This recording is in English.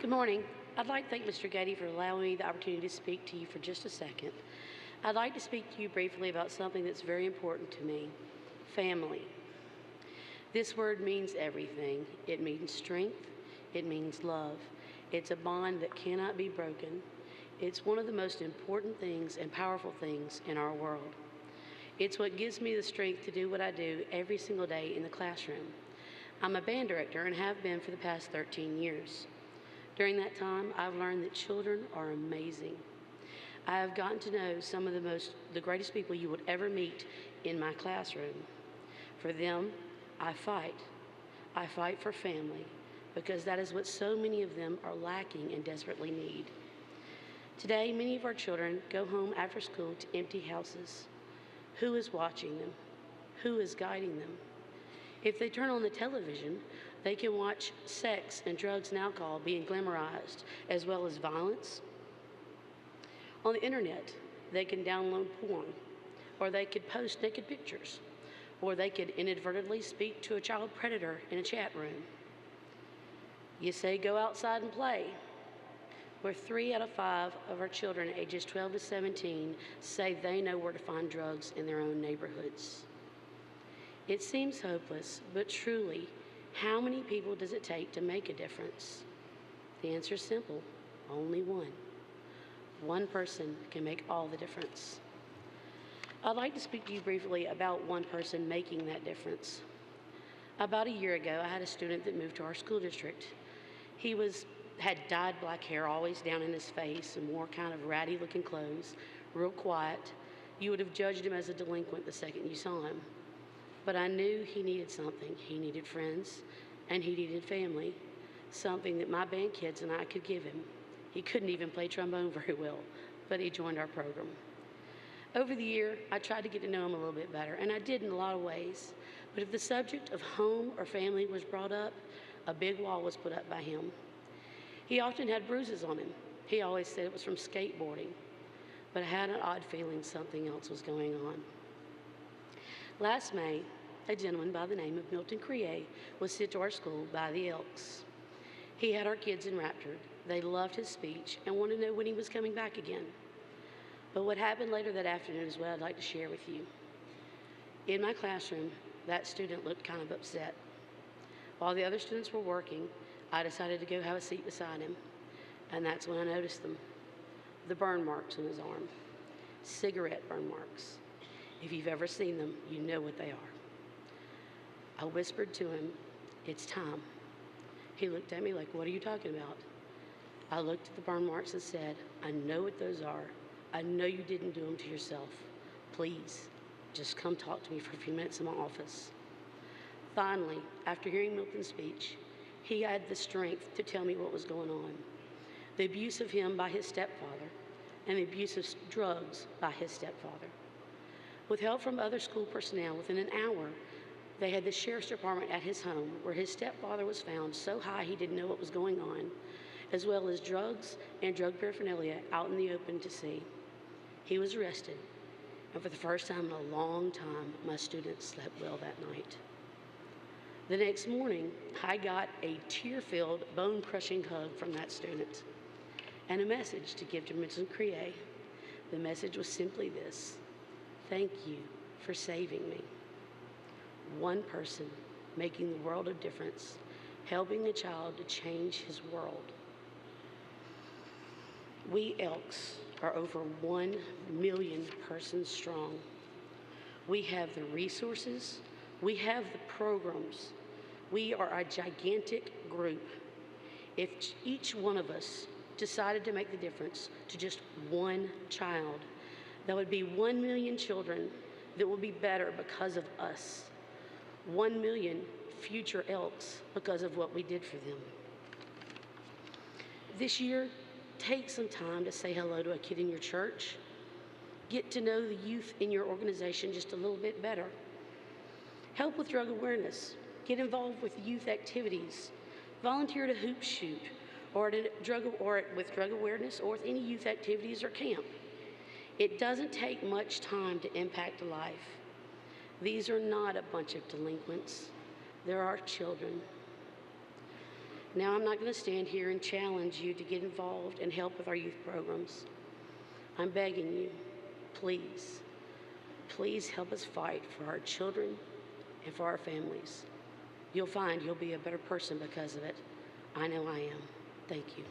Good morning. I'd like to thank Mr. Getty for allowing me the opportunity to speak to you for just a second. I'd like to speak to you briefly about something that's very important to me, family. This word means everything. It means strength. It means love. It's a bond that cannot be broken. It's one of the most important things and powerful things in our world. It's what gives me the strength to do what I do every single day in the classroom. I'm a band director and have been for the past 13 years. During that time, I've learned that children are amazing. I have gotten to know some of the greatest people you would ever meet in my classroom. For them, I fight. I fight for family because that is what so many of them are lacking and desperately need. Today, many of our children go home after school to empty houses. Who is watching them? Who is guiding them? If they turn on the television, they can watch sex and drugs and alcohol being glamorized, as well as violence. On the internet, they can download porn, or they could post naked pictures, or they could inadvertently speak to a child predator in a chat room. You say go outside and play, where 3 out of 5 of our children ages 12 to 17 say they know where to find drugs in their own neighborhoods. It seems hopeless, but truly, how many people does it take to make a difference? The answer is simple, only one. One person can make all the difference. I'd like to speak to you briefly about one person making that difference. About a year ago, I had a student that moved to our school district. He had dyed black hair always down in his face and wore kind of ratty looking clothes, real quiet. You would have judged him as a delinquent the second you saw him. But I knew he needed something. He needed friends, and he needed family, something that my band kids and I could give him. He couldn't even play trombone very well, but he joined our program. Over the year, I tried to get to know him a little bit better, and I did in a lot of ways. But if the subject of home or family was brought up, a big wall was put up by him. He often had bruises on him. He always said it was from skateboarding, but I had an odd feeling something else was going on. Last May, a gentleman by the name of Milton Crier was sent to our school by the Elks. He had our kids enraptured. They loved his speech and wanted to know when he was coming back again. But what happened later that afternoon is what I'd like to share with you. In my classroom, that student looked kind of upset. While the other students were working, I decided to go have a seat beside him, and that's when I noticed them. The burn marks on his arm, cigarette burn marks. If you've ever seen them, you know what they are. I whispered to him, "It's time." He looked at me like, "What are you talking about?" I looked at the burn marks and said, "I know what those are. I know you didn't do them to yourself. Please, just come talk to me for a few minutes in my office." Finally, after hearing Milton's speech, he had the strength to tell me what was going on. The abuse of him by his stepfather and the abuse of drugs by his stepfather. With help from other school personnel, within an hour, they had the sheriff's department at his home where his stepfather was found so high he didn't know what was going on, as well as drugs and drug paraphernalia out in the open to see. He was arrested, and for the first time in a long time, my student slept well that night. The next morning, I got a tear-filled, bone-crushing hug from that student and a message to give to Mrs. Crier. The message was simply this: "Thank you for saving me." One person making the world of difference, helping a child to change his world. We Elks are over 1 million persons strong. We have the resources, we have the programs. We are a gigantic group. If each one of us decided to make the difference to just one child, that would be 1 million children that will be better because of us. 1 million future Elks because of what we did for them. This year, take some time to say hello to a kid in your church. Get to know the youth in your organization just a little bit better. Help with drug awareness. Get involved with youth activities. Volunteer at a hoop shoot or with drug awareness or with any youth activities or camp. It doesn't take much time to impact a life. These are not a bunch of delinquents. They're our children. Now, I'm not going to stand here and challenge you to get involved and help with our youth programs. I'm begging you, please, please help us fight for our children and for our families. You'll find you'll be a better person because of it. I know I am. Thank you.